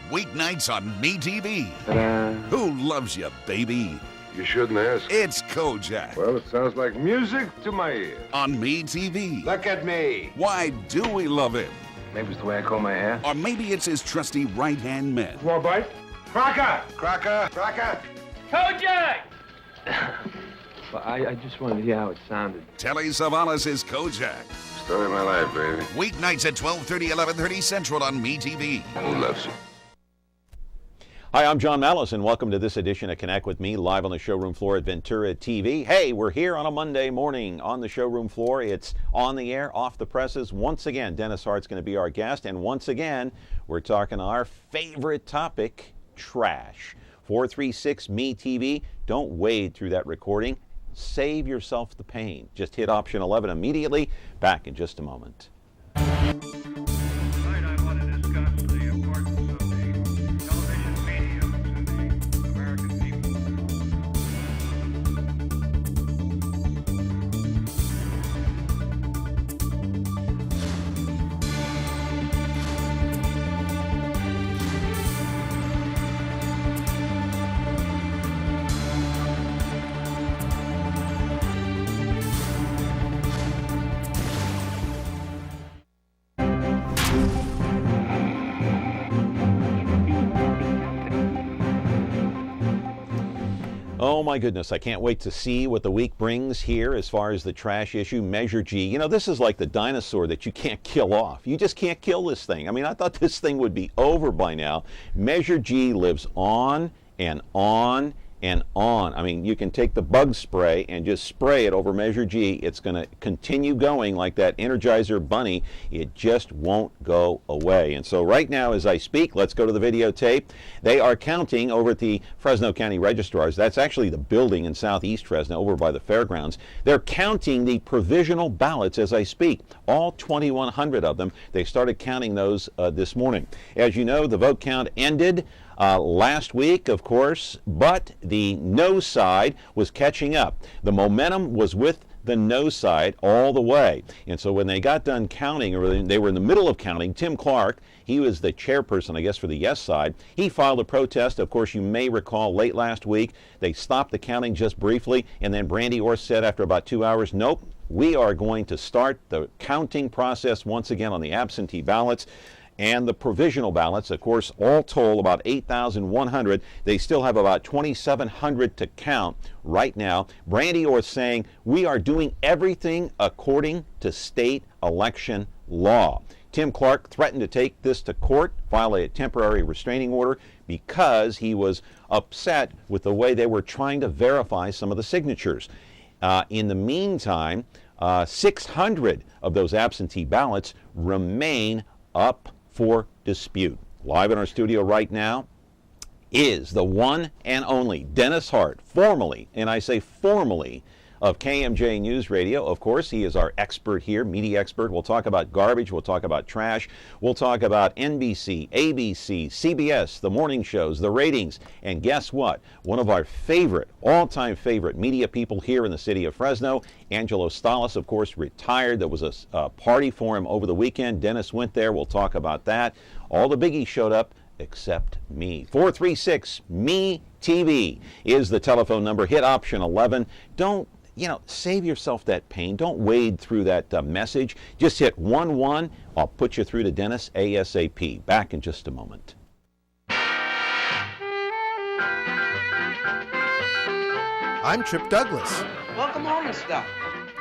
Weeknights on MeTV. Ta-da. Who loves you, baby? You shouldn't ask. It's Kojak. Well, it sounds like music to my ear. On MeTV. Look at me. Why do we love him? Maybe it's the way I comb my hair. Or maybe it's his trusty right-hand man. More bite? Crocker! Crocker! Crocker! Kojak! Well, I just wanted to hear how it sounded. Telly Savalas is Kojak. Story of my life, baby. Weeknights at 12:30, 11:30 Central on MeTV. Who loves you? Hi, I'm John Malos, and welcome to this edition of Connect with Me, live on the showroom floor at Ventura TV. Hey, we're here on a Monday morning on the showroom floor. It's on the air, off the presses. Once again, Dennis Hart's going to be our guest, and once again, we're talking our favorite topic, trash. 436-ME-TV. Don't wade through that recording. Save yourself the pain. Just hit option 11 immediately. Back in just a moment. Tonight I want to discuss the importance of the television medium to the American people. Oh my goodness, I can't wait to see what the week brings here as far as the trash issue. Measure G. You know, this is like the dinosaur that you can't kill off. You just can't kill this thing. I mean, I thought this thing would be over by now. Measure G lives on and on and on. I mean, you can take the bug spray and just spray it over Measure G. It's going to continue going like that Energizer bunny. It just won't go away. And so right now as I speak, let's go to the videotape. They are counting over at the Fresno County Registrars. That's actually the building in southeast Fresno over by the fairgrounds. They're counting the provisional ballots as I speak. All 2,100 of them. They started counting those this morning. As you know, the vote count ended last week, of course, but the no side was catching up. The momentum was with the no side all the way. And so when they got done counting, or they were in the middle of counting, Tim Clark, he was the chairperson, I guess, for the yes side. He filed a protest. Of course, you may recall late last week, they stopped the counting just briefly, and then Brandy Orr said after about 2 hours, nope, we are going to start the counting process once again on the absentee ballots. And the provisional ballots, of course, all told about 8,100. They still have about 2,700 to count right now. Brandy Orr saying, we are doing everything according to state election law. Tim Clark threatened to take this to court, file a temporary restraining order, because he was upset with the way they were trying to verify some of the signatures. In the meantime, 600 of those absentee ballots remain up for dispute. Live in our studio right now is the one and only Dennis Hart, formerly, and I say formally, of KMJ News Radio. Of course, he is our expert here, media expert. We'll talk about garbage, we'll talk about trash, we'll talk about NBC, ABC, CBS, the morning shows, the ratings, and guess what? One of our favorite, all-time favorite media people here in the city of Fresno, Angelo Stalis, of course, retired. There was a party for him over the weekend. Dennis went there. We'll talk about that. All the biggies showed up except me. 436-ME-TV is the telephone number. Hit option 11. Don't save yourself that pain. Don't wade through that message. Just hit 11. I'll put you through to Dennis ASAP. Back in just a moment. I'm Trip Douglas. Welcome home and stuff.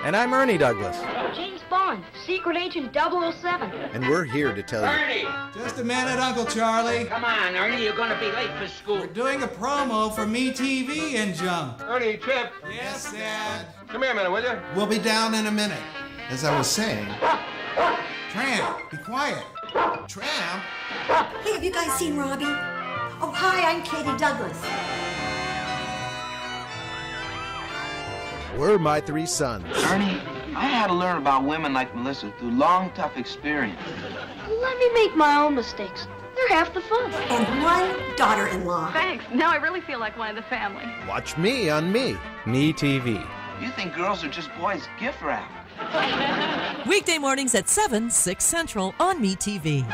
And I'm Ernie Douglas. James Bond, Secret Agent 007. And we're here to tell you. Ernie! Just a minute, Uncle Charlie. Come on, Ernie, you're gonna be late for school. We're doing a promo for MeTV and junk. Ernie, Trip. Yes, Dad. Come here a minute, will you? We'll be down in a minute. As I was saying. Tramp, be quiet. Tramp? Hey, have you guys seen Robbie? Oh, hi, I'm Katie Douglas. We're my three sons. Ernie, I had to learn about women like Melissa through long, tough experience. Let me make my own mistakes. They're half the fun. And one daughter-in-law. Thanks. Now I really feel like one of the family. Watch me on Me. Me TV. You think girls are just boys gift wrap. Weekday mornings at 7, 6 Central on MeTV.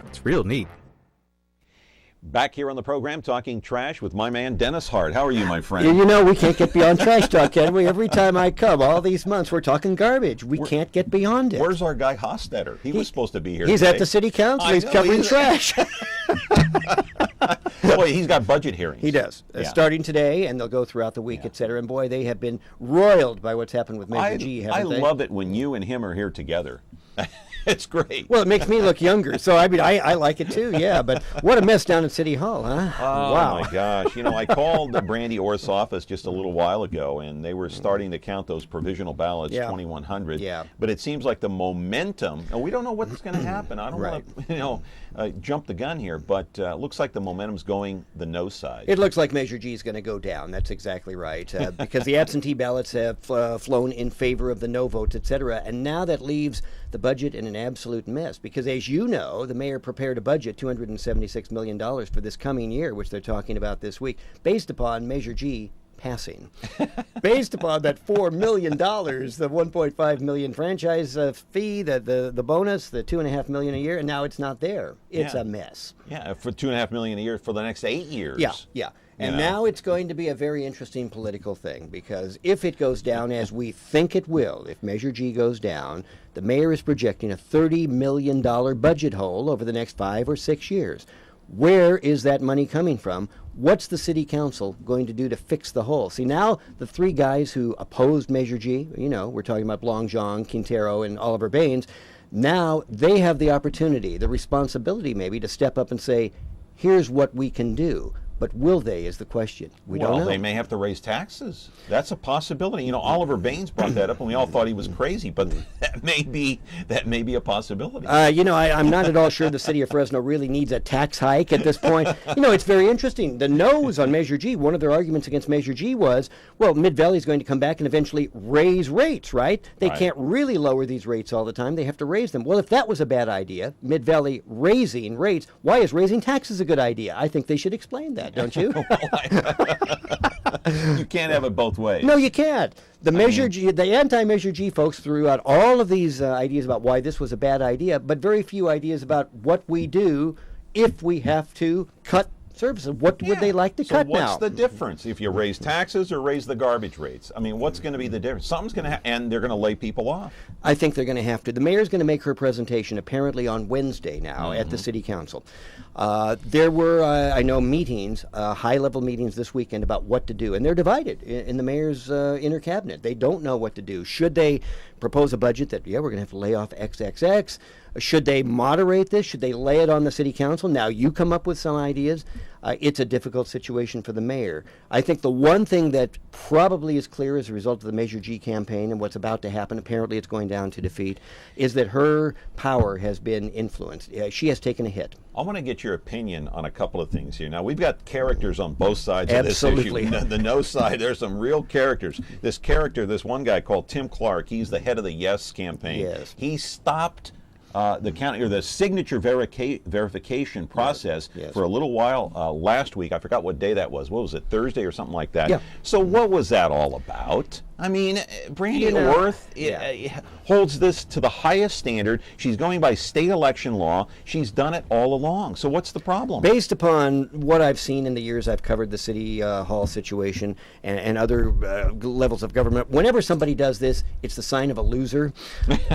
It's real neat. Back here on the program talking trash with my man Dennis Hart. How are you, my friend? You know, we can't get beyond trash talk, can we? Every time I come, all these months, we're talking garbage. We can't get beyond it. Where's our guy Hostetter? He was supposed to be here He's today. at the city council. He's covering trash. Boy, he's got budget hearings. He does. Starting today, and they'll go throughout the week, et cetera. And boy, they have been roiled by what's happened with Measure G, haven't they? I love it when you and him are here together. It's great. Well, it makes me look younger, so I mean, I like it too, yeah. But what a mess down at City Hall, huh? Oh, wow. my gosh. You know, I called Brandy Orth's office just a little while ago, and they were starting to count those provisional ballots, 2,100. Yeah. But it seems like the momentum, and we don't know what's going to happen. I don't want to, jump the gun here, but looks like the momentum's going the no side. It looks like Measure G is going to go down. That's exactly right. Because the absentee ballots have flown in favor of the no votes, et cetera. And now that leaves the budget in an absolute mess. Because as you know, the mayor prepared a budget, $276 million for this coming year, which they're talking about this week, based upon Measure G passing. Based upon that $4 million, the $1.5 million franchise fee, the bonus, the $2.5 million a year, and now it's not there. It's a mess. Yeah, for $2.5 million a year for the next 8 years. Yeah. And now it's going to be a very interesting political thing, because if it goes down as we think it will, if Measure G goes down, the mayor is projecting a $30 million budget hole over the next 5 or 6 years. Where is that money coming from? What's the city council going to do to fix the hole? See, now the three guys who opposed Measure G, we're talking about Blongjean, Quintero, and Oliver Baines, now they have the opportunity, the responsibility maybe, to step up and say, here's what we can do. But will they is the question. We don't know. They may have to raise taxes. That's a possibility. Oliver Baines brought that up, and we all thought he was crazy, but that may be a possibility. I'm not at all sure the city of Fresno really needs a tax hike at this point. It's very interesting. The no's on Measure G, one of their arguments against Measure G was, well, Mid-Valley is going to come back and eventually raise rates, right? They can't really lower these rates all the time. They have to raise them. Well, if that was a bad idea, Mid-Valley raising rates, why is raising taxes a good idea? I think they should explain that. Don't you? You can't have it both ways. No, you can't. The anti-Measure G folks threw out all of these ideas about why this was a bad idea, but very few ideas about what we do if we have to cut services. What would they like to cut now? What's the difference if you raise taxes or raise the garbage rates? I mean, what's going to be the difference? Something's going to happen, and they're going to lay people off. I think they're going to have to. The mayor's going to make her presentation apparently on Wednesday now at the city council. There were, I know, meetings, high-level meetings this weekend about what to do, and they're divided in the mayor's inner cabinet. They don't know what to do. Should they propose a budget that, we're going to have to lay off XXX? Should they moderate this? Should they lay it on the city council? Now you come up with some ideas. It's a difficult situation for the mayor. I think the one thing that probably is clear as a result of the Measure G campaign and what's about to happen, apparently it's going down to defeat, is that her power has been influenced. She has taken a hit. I want to get your opinion on a couple of things here. Now, we've got characters on both sides of this issue. The no side, there's some real characters. This one guy called Tim Clark, he's the head of the Yes campaign. Yes. He stopped the signature verification process for a little while last week. I forgot what day that was. What was it, Thursday or something like that? Yeah. So what was that all about? I mean, Brandy Orth holds this to the highest standard. She's going by state election law. She's done it all along. So what's the problem? Based upon what I've seen in the years I've covered the City Hall situation and other levels of government, whenever somebody does this, it's the sign of a loser.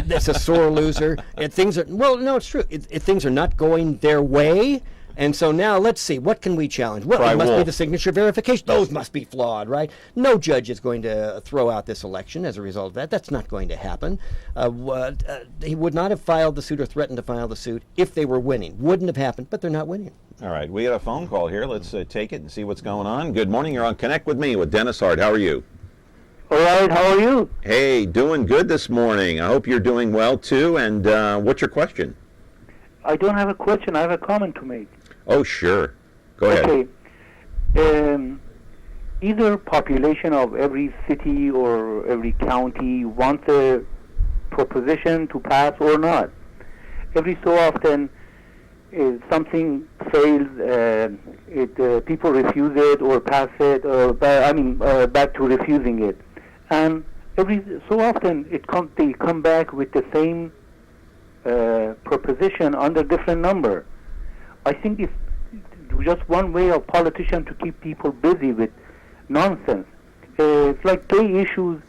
That's a sore loser. And it's true. If things are not going their way, and so now let's see, what can we challenge? Well, it must be the signature verification. Those must be flawed, right? No judge is going to throw out this election as a result of that. That's not going to happen. He would not have filed the suit or threatened to file the suit if they were winning. Wouldn't have happened, but they're not winning. All right, we got a phone call here. Let's take it and see what's going on. Good morning. You're on Connect with Me with Dennis Hart. How are you? All right, how are you? Hey, doing good this morning. I hope you're doing well, too. And what's your question? I don't have a question. I have a comment to make. Oh, sure. Go ahead. Okay. Either population of every city or every county wants a proposition to pass or not. Every so often, something fails, people refuse it or pass it, back to refusing it. And every so often, they come back with the same proposition under different number. I think just one way of politicians to keep people busy with nonsense. It's like gay issues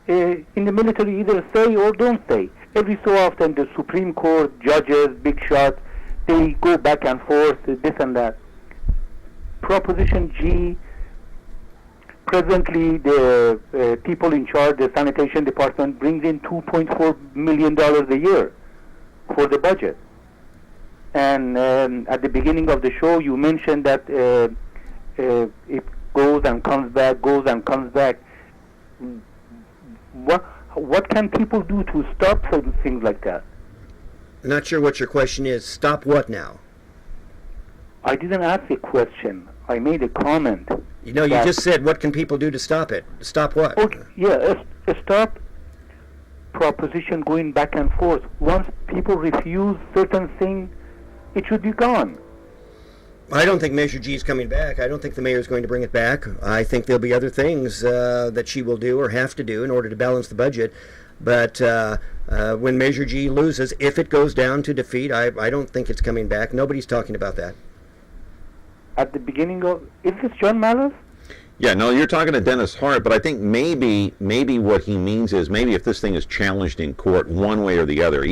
in the military, either say or don't say. Every so often, the Supreme Court judges, big shots, they go back and forth, this and that. Proposition G, presently the people in charge, the sanitation department, brings in $2.4 million a year for the budget. And at the beginning of the show, you mentioned that it goes and comes back, goes and comes back. What can people do to stop certain things like that? Not sure what your question is. Stop what now? I didn't ask a question. I made a comment. You know, you just said, what can people do to stop it? Stop what? Okay, yeah, stop proposition going back and forth. Once people refuse certain things, it should be gone. I don't think Measure G is coming back. I don't think the mayor is going to bring it back. I think there'll be other things that she will do or have to do in order to balance the budget. But when Measure G loses, if it goes down to defeat, I don't think it's coming back. Nobody's talking about that. At the beginning of... Is this John Malos? Yeah, no, you're talking to Dennis Hart, but I think maybe what he means is maybe if this thing is challenged in court one way or the other,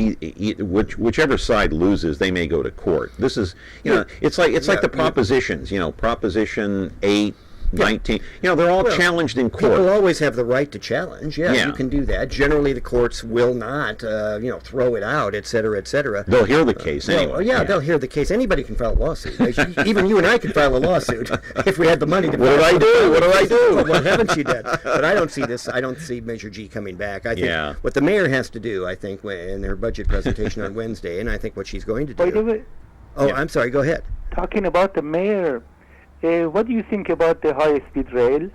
whichever side loses, they may go to court. This is, you know, it's like the propositions, you know, Proposition 8, 19, you know, they're all challenged in court. People always have the right to challenge. Yeah, you can do that. Generally, the courts will not, throw it out, et cetera, et cetera. They'll hear the case anyway. They'll hear the case. Anybody can file a lawsuit. Even you and I could file a lawsuit if we had the money to. What did I do? Well, haven't you done? But I don't see this. I don't see Measure G coming back. I think what the mayor has to do, I think, in her budget presentation on Wednesday, and I think what she's going to do. Wait a minute. I'm sorry. Go ahead. Talking about the mayor. What do you think about the high-speed rail?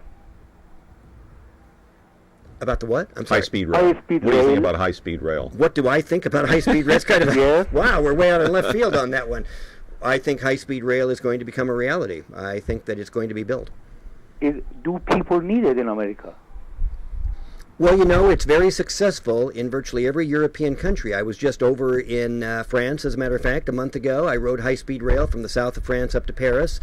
About the what? I'm sorry. High-speed rail. What do you think about high-speed rail? What do I think about high-speed rail? It's kind of wow, we're way out in left field on that one. I think high-speed rail is going to become a reality. I think that it's going to be built. Do people need it in America? Well, you know, it's very successful in virtually every European country. I was just over in France, as a matter of fact, a month ago. I rode high-speed rail from the south of France up to Paris.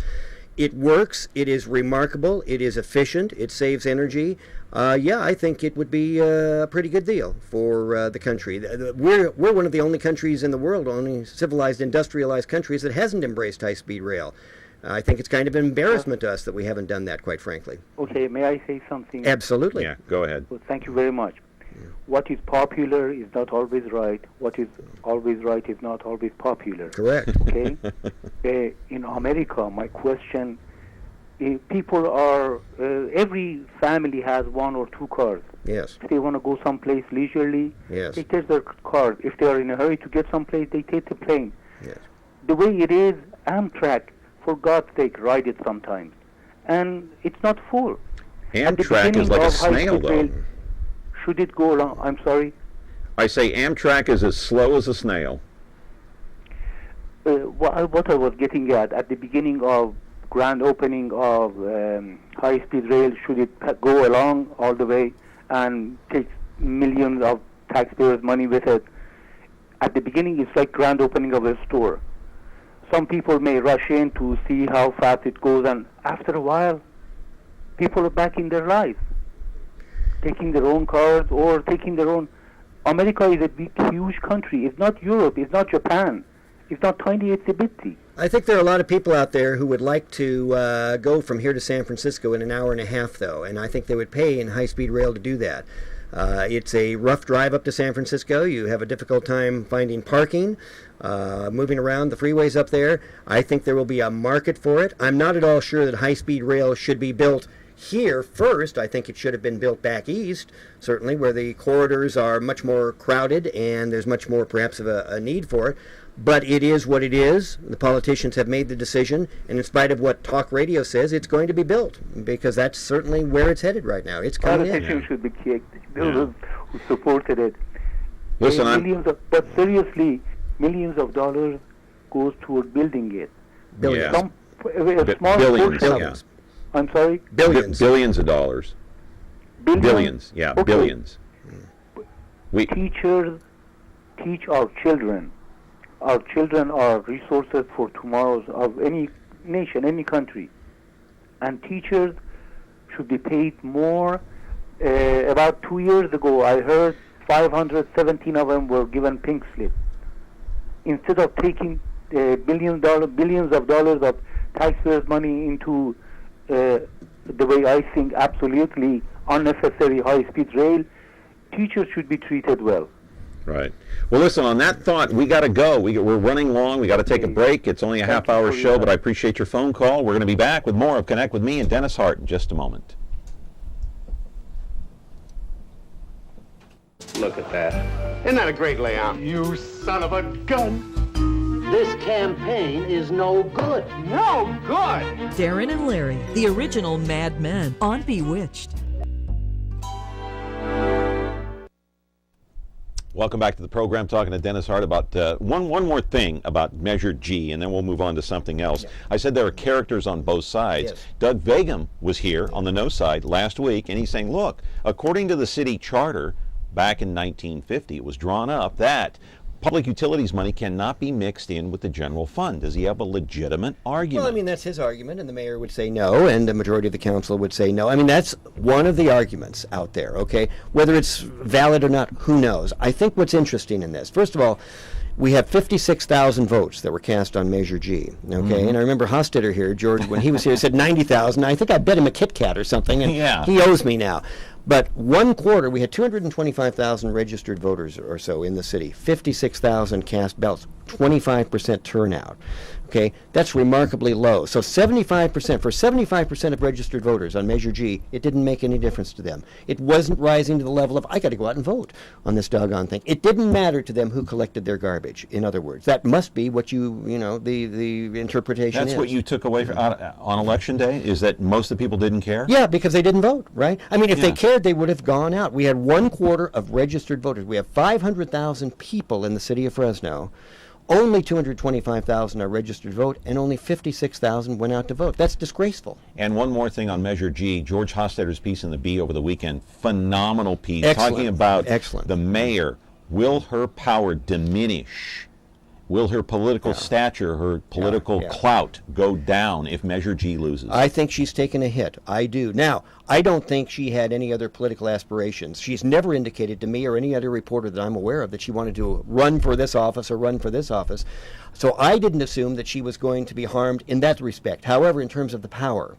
It works. It is remarkable. It is efficient. It saves energy. I think it would be a pretty good deal for the country. We're one of the only countries in the world, only civilized, industrialized countries that hasn't embraced high-speed rail. I think it's kind of an embarrassment to us that we haven't done that, quite frankly. Okay, may I say something? Absolutely. Yeah, go ahead. Well, thank you very much. What is popular is not always right. What is always right is not always popular. Correct. Okay? In America, my question, people are, every family has one or two cars. Yes. If they want to go someplace leisurely, yes, they take their car. If they are in a hurry to get someplace, they take the plane. Yes. The way it is, Amtrak, for God's sake, ride it sometimes. And it's not full. Amtrak is like a snail, though. Should it go along? I'm sorry? I say Amtrak is as slow as a snail. What I was getting at the beginning of grand opening of high-speed rail, should it go along all the way and take millions of taxpayers' money with it? At the beginning, it's like grand opening of a store. Some people may rush in to see how fast it goes, and after a while, people are back in their lives, taking their own cars or taking their own... America is a big, huge country. It's not Europe. It's not Japan. It's not tiny. It's a bitty. I think there are a lot of people out there who would like to go from here to San Francisco in an hour and a half, though, and I think they would pay in high-speed rail to do that. It's a rough drive up to San Francisco. You have a difficult time finding parking, moving around the freeways up there. I think there will be a market for it. I'm not at all sure that high-speed rail should be built here first. I think it should have been built back east, certainly, where the corridors are much more crowded and there's much more, perhaps, of a need for it. But it is what it is. The politicians have made the decision, and in spite of what talk radio says, it's going to be built, because that's certainly where it's headed right now. It's coming in. Politicians should be kicked. Those who supported it. Listen, but seriously, millions of dollars goes toward building it. Billions. A small billions. portion. Yeah. I'm sorry? Billions. Billions of dollars. Billions. Yeah, okay. Billions. Teachers teach our children. Our children are resources for tomorrow's of any nation, any country. And teachers should be paid more. About 2 years ago, I heard 517 of them were given pink slip. Instead of taking billions of dollars of taxpayers' money into the way I think absolutely unnecessary high-speed rail, teachers should be treated well. Right. Well, listen, on that thought, we got to go. We're running long. We got to take a break. It's only a half-hour show, but I appreciate your phone call. We're going to be back with more of Connect with me and Dennis Hart in just a moment. Look at that. Isn't that a great layout? You son of a gun. This campaign is no good. No good! Darren and Larry, the original Mad Men on Bewitched. Welcome back to the program, talking to Dennis Hart about one more thing about Measure G, and then we'll move on to something else. Yeah. I said there are characters on both sides. Yes. Doug Vagum was here on the no side last week, and he's saying, look, according to the city charter, back in 1950, it was drawn up that public utilities money cannot be mixed in with the general fund. Does he have a legitimate argument? Well, I mean, that's his argument, and the mayor would say no, and the majority of the council would say no. I mean, that's one of the arguments out there, okay? Whether it's valid or not, who knows? I think what's interesting in this, first of all, we have 56,000 votes that were cast on Measure G, okay? Mm-hmm. And I remember Hostetter here, George, when he was here, said 90,000. I think I bet him a Kit Kat or something, and yeah. He owes me now. But one quarter, we had 225,000 registered voters or so in the city, 56,000 cast ballots, 25% turnout. Okay, that's remarkably low. So 75%, for 75% of registered voters on Measure G, it didn't make any difference to them. It wasn't rising to the level of, I got to go out and vote on this doggone thing. It didn't matter to them who collected their garbage, in other words. That must be what the interpretation is. That's what you took away on Election Day, is that most of the people didn't care? Yeah, because they didn't vote, right? I mean, if they cared, they would have gone out. We had one quarter of registered voters. We have 500,000 people in the city of Fresno. Only 225,000 are registered to vote, and only 56,000 went out to vote. That's disgraceful. And one more thing on Measure G, George Hostetter's piece in the Bee over the weekend, phenomenal piece, excellent. Talking about excellent. The mayor. Will her power diminish? Will her political stature, her political clout go down if Measure G loses? I think she's taken a hit. I do. Now, I don't think she had any other political aspirations. She's never indicated to me or any other reporter that I'm aware of that she wanted to run for this office or run for this office. So I didn't assume that she was going to be harmed in that respect. However, in terms of the power,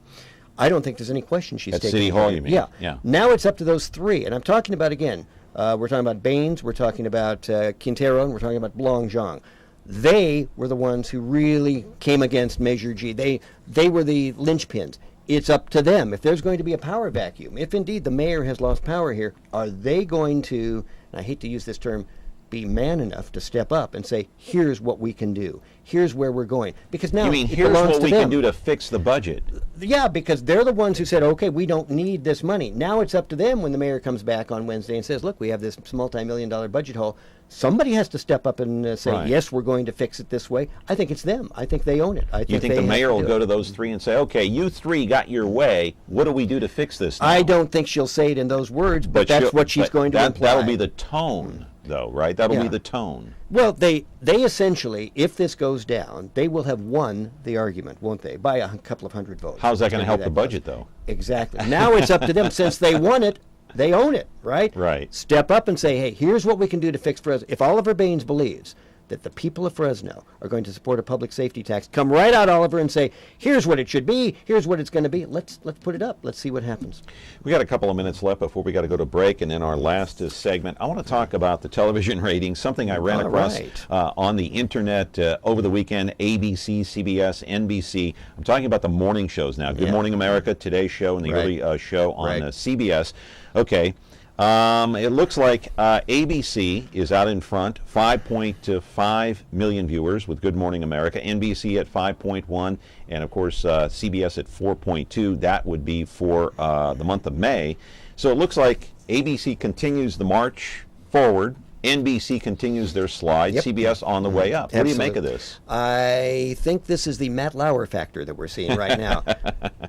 I don't think there's any question she's taking. At City Hall, you mean? Yeah. Now it's up to those three. And I'm talking about, again, we're talking about Baines, we're talking about Quintero, and we're talking about Blong-Zhang. They were the ones who really came against Measure G. They were the linchpins. It's up to them. If there's going to be a power vacuum, if indeed the mayor has lost power here, are they going to, and I hate to use this term, be man enough to step up and say, here's what we can do. Here's where we're going. Because now you mean here's what we can do to fix the budget? Yeah, because they're the ones who said, okay, we don't need this money. Now it's up to them when the mayor comes back on Wednesday and says, look, we have this multi-million-dollar budget hole. Somebody has to step up and say, yes, we're going to fix it this way. I think it's them. I think they own it. You think the mayor will go to those three and say, okay, you three got your way. What do we do to fix this now? I don't think she'll say it in those words, but that's what she's going to imply. That'll be the tone, though, right? That'll be the tone. Well, they essentially, if this goes down, they will have won the argument, won't they, by a couple of hundred votes. How's that going to help the budget, though? Exactly. Now it's up to them. Since they won it, they own it, right? Right. Step up and say, hey, here's what we can do to fix Fresno. If Oliver Baines believes that the people of Fresno are going to support a public safety tax, come right out, Oliver, and say, here's what it should be, here's what it's going to be. Let's put it up. Let's see what happens. We got a couple of minutes left before we got to go to break, and then our last segment. I want to talk about the television ratings, something I ran across on the internet over the weekend, ABC, CBS, NBC. I'm talking about the morning shows now. Good Morning America, Today's Show, and the early show on CBS. Okay. It looks like ABC is out in front, 5.5 million viewers with Good Morning America, NBC at 5.1, and of course CBS at 4.2. That would be for the month of May. So it looks like ABC continues the march forward. NBC continues their slide. CBS on the way up. What do you make of this? I think this is the Matt Lauer factor that we're seeing right now.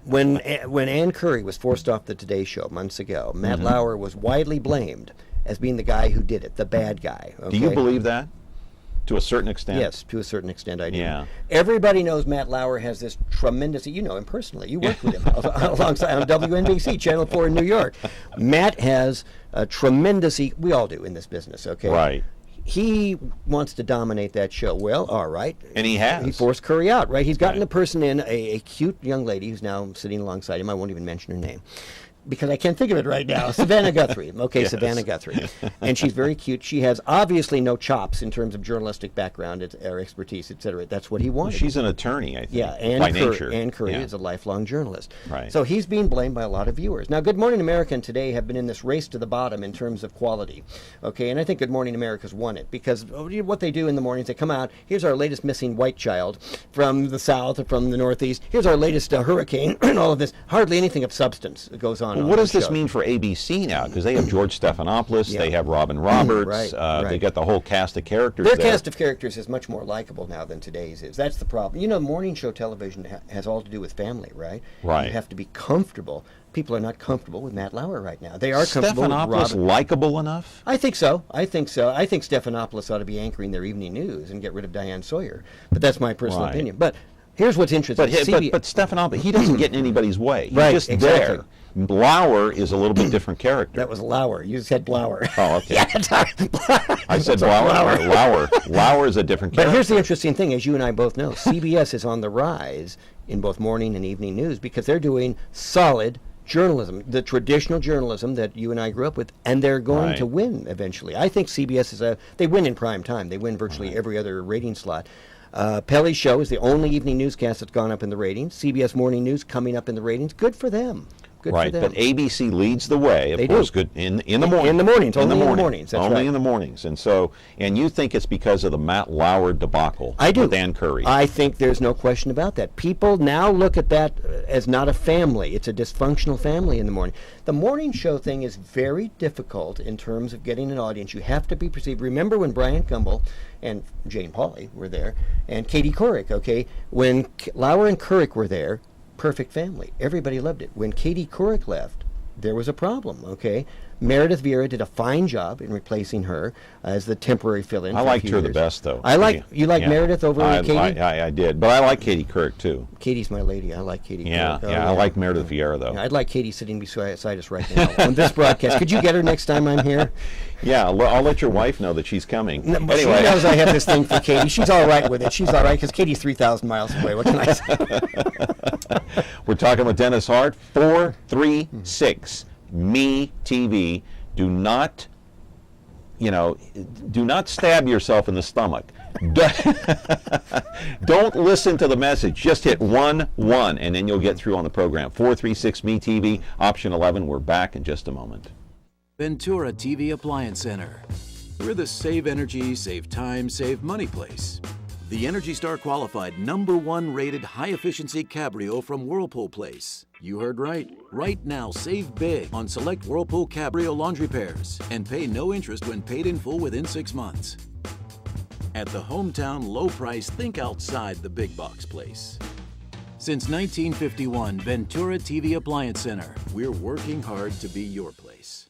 When Ann Curry was forced off the Today Show months ago, Matt Lauer was widely blamed as being the guy who did it, the bad guy. Okay? Do you believe that? To a certain extent? Yes, to a certain extent I do. Yeah. Everybody knows Matt Lauer has this tremendous, you know him personally, you worked with him alongside on WNBC, Channel 4 in New York. Matt has a tremendous, we all do in this business, okay? Right. He wants to dominate that show. Well, all right. And he has. He forced Curry out, right? He's gotten a person in, a cute young lady who's now sitting alongside him. I won't even mention her name, because I can't think of it right now. Savannah Guthrie. Okay, yes. Savannah Guthrie. And she's very cute. She has obviously no chops in terms of journalistic background or expertise, et cetera. That's what he wanted. Well, she's an attorney, I think, yeah, and by nature. And Curry is a lifelong journalist. Right. So he's being blamed by a lot of viewers. Now, Good Morning America and Today have been in this race to the bottom in terms of quality. Okay, and I think Good Morning America's won it, because what they do in the mornings, they come out, here's our latest missing white child from the South or from the Northeast. Here's our latest hurricane and all of this. Hardly anything of substance goes on. Well, what does this mean for ABC now? Because they have George Stephanopoulos, they have Robin Roberts, right. They got the whole cast of characters Their there. cast of characters is much more likable now than today's is. That's the problem. You know, morning show television has all to do with family, right? Right. You have to be comfortable. People are not comfortable with Matt Lauer right now. They are comfortable with Stephanopoulos likable enough? I think so. I think Stephanopoulos ought to be anchoring their evening news and get rid of Diane Sawyer. But that's my personal opinion. But here's what's interesting. But Stephanopoulos, he doesn't get in anybody's way. He's right, just exactly. there. Lauer is a little bit different character. That was Lauer. You said Blower. Oh, okay. Yeah, I said Lauer. Lauer is a different character. But here's the interesting thing, as you and I both know, CBS is on the rise in both morning and evening news because they're doing solid journalism, the traditional journalism that you and I grew up with, and they're going to win eventually. I think CBS they win in prime time. They win virtually every other rating slot. Pelly's show is the only evening newscast that's gone up in the ratings. CBS Morning News coming up in the ratings. Good for them. Right, but ABC leads the way, of course. Good in the morning. In the mornings, only in the mornings. That's only right. in the mornings, and you think it's because of the Matt Lauer debacle? I do. With Ann Curry. I think there's no question about that. People now look at that as not a family; it's a dysfunctional family in the morning. The morning show thing is very difficult in terms of getting an audience. You have to be perceived. Remember when Brian Gumbel and Jane Pauley were there, and Katie Couric. Okay, when Lauer and Couric were there. Perfect family. Everybody loved it. When Katie Couric left, there was a problem, okay? Meredith Vieira did a fine job in replacing her as the temporary fill-in. I liked her the best, though. You like Meredith over Katie? I did, but I like Katie Couric, too. Katie's my lady. I like Katie Couric. Oh, I like Meredith Vieira, though. Yeah, I'd like Katie sitting beside us right now on this broadcast. Could you get her next time I'm here? Yeah, I'll let your wife know that she's coming. No, but anyway. She knows I have this thing for Katie. She's all right with it. She's all right because Katie's 3,000 miles away. What can I say? We're talking with Dennis Hart, 436 Me TV. Do not stab yourself in the stomach. Don't listen to the message. Just hit 1-1, and then you'll get through on the program. 436 Me TV, option 11. We're back in just a moment. Ventura TV Appliance Center. We're the save energy, save time, save money place. The Energy Star qualified #1 rated high-efficiency Cabrio from Whirlpool Place. You heard right. Right now, save big on select Whirlpool Cabrio laundry pairs and pay no interest when paid in full within 6 months. At the hometown low price, think outside the big box place. Since 1951, Ventura TV Appliance Center. We're working hard to be your place.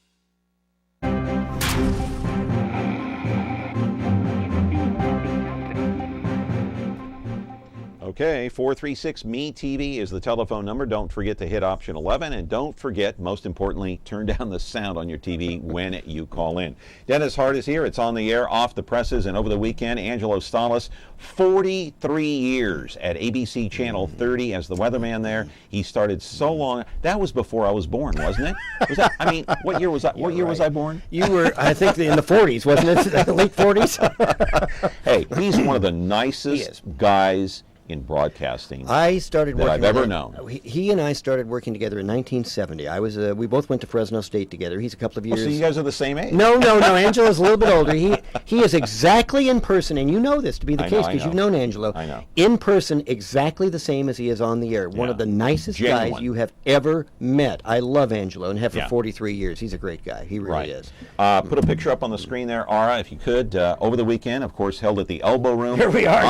Okay, 436 Me TV is the telephone number. Don't forget to hit option 11, and don't forget, most importantly, turn down the sound on your TV when you call in. Dennis Hart is here. It's on the air, off the presses, and over the weekend, Angelo Stalis, 43 years at ABC Channel 30 as the weatherman there. He started so long. That was before I was born, wasn't it? Was that? I mean, what year was I? What year was I born? You were, I think, in the 40s, wasn't it? Late 40s. Hey, he's one of the nicest guys in broadcasting I started that working I've ever known. He and I started working together in 1970. I was we both went to Fresno State together. He's a couple of years. So you guys are the same age? No. Angelo's a little bit older. He is exactly in person, and you know this to be the case because you've known Angelo. I know. In person, exactly the same as he is on the air. One of the nicest guys you have ever met. I love Angelo and have for 43 years. He's a great guy. He really is. Put a picture up on the screen there, Ara, if you could. Over the weekend, of course, held at the Elbow Room. Here we are.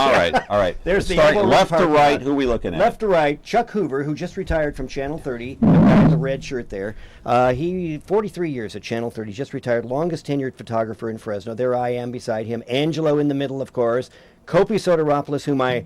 All right. There's the Elbow over Left the to parking right, lot. who are we looking at? Left to right, Chuck Hoover, who just retired from Channel 30, the guy in the red shirt there. He 43 years at Channel 30, just retired, longest tenured photographer in Fresno. There I am beside him. Angelo in the middle, of course. Kopi Soteropoulos, whom I,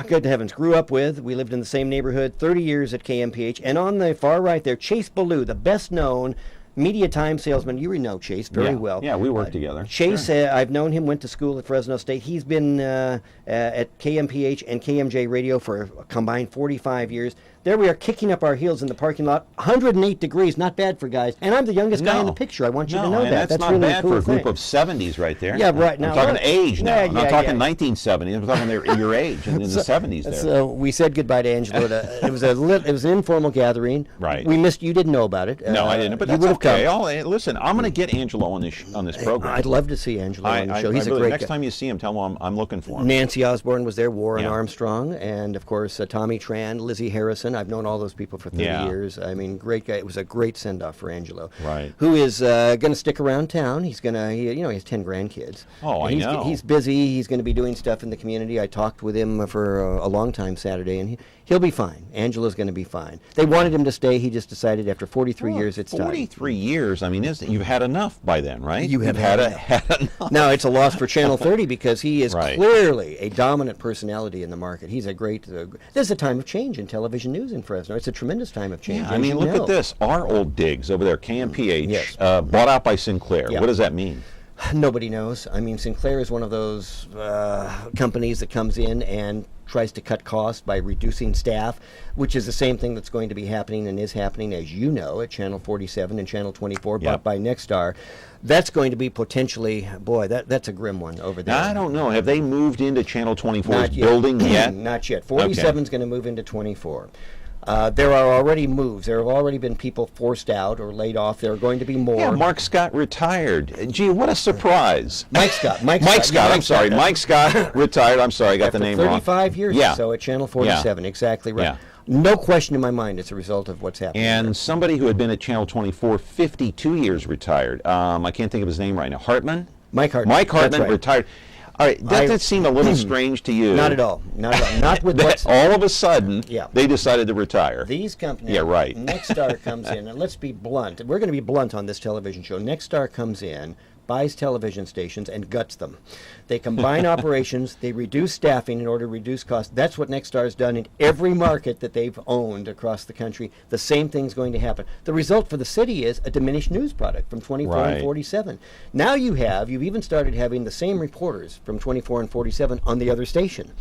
good heavens, grew up with. We lived in the same neighborhood, 30 years at KMPH. And on the far right there, Chase Ballou, the best known media time salesman. You know Chase very well. Yeah, we worked together. Chase, I've known him, went to school at Fresno State. He's been at KMPH and KMJ Radio for a combined 45 years. There we are, kicking up our heels in the parking lot. 108 degrees, not bad for guys. And I'm the youngest guy in the picture. I want you to know that. That's not really bad a cool for a group thing. of 70s right there. Yeah, right. Now, I'm talking age now. I'm not talking 1970s. I'm talking your age and in the 70s there. So we said goodbye to Angelo. It was an informal gathering. Right. We missed. You didn't know about it. No, I didn't. But you that's okay. Come. Listen, I'm going to get Angelo on this program. I'd love to see Angelo on the show. He's a great next guy. time you see him, tell him I'm looking for him. Nancy Osborne was there, Warren Armstrong, and of course Tommy Tran, Lizzie Harrison. I've known all those people for 30 years. I mean, great guy. It was a great send-off for Angelo. Right. Who is going to stick around town. He's going to, he has 10 grandkids. Oh, I know. He's busy. He's going to be doing stuff in the community. I talked with him for a long time Saturday, and he'll be fine. Angelo's going to be fine. They wanted him to stay. He just decided after 43 years it's time. 43 years. I mean, you've had enough by then, right? You have had enough. Now, it's a loss for Channel 30 because he is clearly a dominant personality in the market. He's a great... there's a time of change in television news in Fresno. It's a tremendous time of change. Yeah, I mean, look at this. Our old digs over there, KMPH, bought out by Sinclair. Yeah. What does that mean? Nobody knows. I mean, Sinclair is one of those companies that comes in and tries to cut costs by reducing staff, which is the same thing that's going to be happening and is happening, as you know, at Channel 47 and Channel 24, bought by Nexstar. That's going to be potentially, boy, that's a grim one over there. Now, I don't know. Have they moved into Channel 24's building yet? Not yet. 47 is going to move into 24. There are already moves. There have already been people forced out or laid off. There are going to be more. Yeah, Mark Scott retired. Gee, what a surprise. Mike Scott. Mike Scott retired. I'm sorry, I got the name wrong. 35 years or so at Channel 47. Exactly right. Yeah. No question in my mind it's a result of what's happening. And somebody who had been at Channel 24 52 years retired. I can't think of his name right now. Hartman? Mike Hartman. Mike Hartman retired. All right, that did seem a little strange to you. Not at all. Not at all. Not with what's... All of a sudden, they decided to retire. These companies... Yeah, right. Nexstar comes in, and let's be blunt. We're going to be blunt on this television show. Nexstar comes in, buys television stations, and guts them. They combine operations, they reduce staffing in order to reduce costs. That's what Nexstar has done in every market that they've owned across the country. The same thing's going to happen. The result for the city is a diminished news product from 24 and 47. Now you've even started having the same reporters from 24 and 47 on the other station,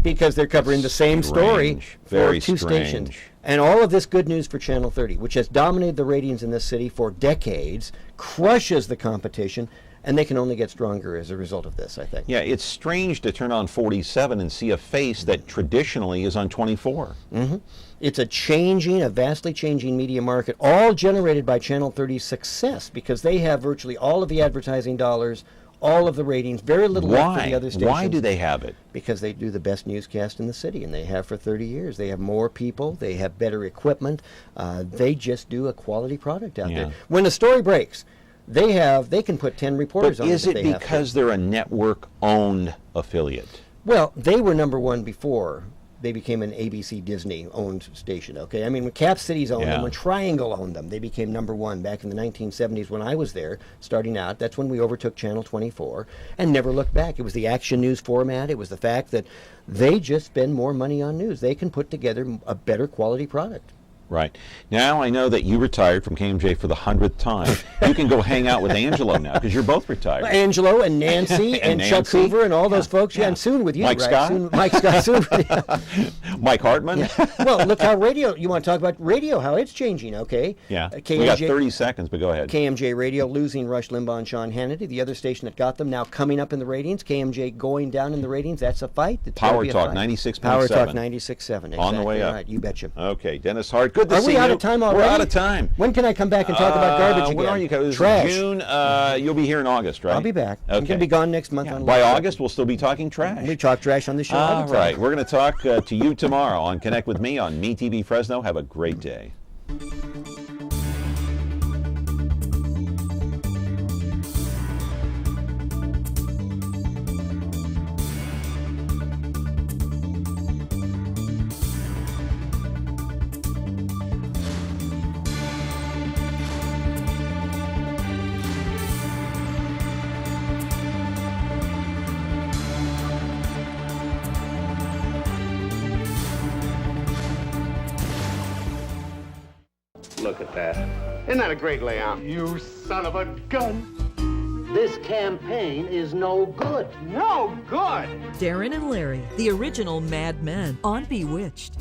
because they're covering the same story for two stations. And all of this good news for Channel 30, which has dominated the ratings in this city for decades, crushes the competition, and they can only get stronger as a result of this, I think. Yeah, it's strange to turn on 47 and see a face that traditionally is on 24. Mm-hmm. It's a vastly changing media market, all generated by Channel 30's success, because they have virtually all of the advertising dollars, all of the ratings, very little left for the other stations. Why do they have it? Because they do the best newscast in the city, and they have for 30 years. They have more people. They have better equipment. They just do a quality product out there. When a story breaks, they can put 10 reporters on it. But is it because they're a network-owned affiliate? Well, they were number one before they became an ABC Disney-owned station, okay? I mean, when Cap Cities owned them, when Triangle owned them, they became number one back in the 1970s when I was there, starting out. That's when we overtook Channel 24 and never looked back. It was the action news format. It was the fact that they just spend more money on news. They can put together a better quality product. Right. Now I know that you retired from KMJ for the 100th time. You can go hang out with Angelo now because you're both retired. Angelo and Nancy and Chuck Hoover and all those folks. Yeah, and soon with you, Mike Scott? Mike Scott soon. Mike Hartman. Yeah. Well, look how you want to talk about radio, how it's changing, okay? Yeah. We got 30 seconds, but go ahead. KMJ Radio losing Rush Limbaugh and Sean Hannity. The other station that got them now coming up in the ratings. KMJ going down in the ratings. That's a fight. Power Talk 96.7. Power Talk 96.7. Exactly on the way up. Right. You betcha. Okay, Dennis Hart. Good to see you. Are we out of time already? We're out of time. When can I come back and talk about garbage again? When are you? Trash. June. You'll be here in August, right? I'll be back. Okay. I'm going to be gone next month. By August, we'll still be talking trash. We talk trash on the show all the time. All right. We're going to talk to you tomorrow on Connect with Me on MeTV Fresno. Have a great day. Look at that. Isn't that a great layout? You son of a gun. This campaign is no good. No good? Darren and Larry, the original Mad Men on Bewitched.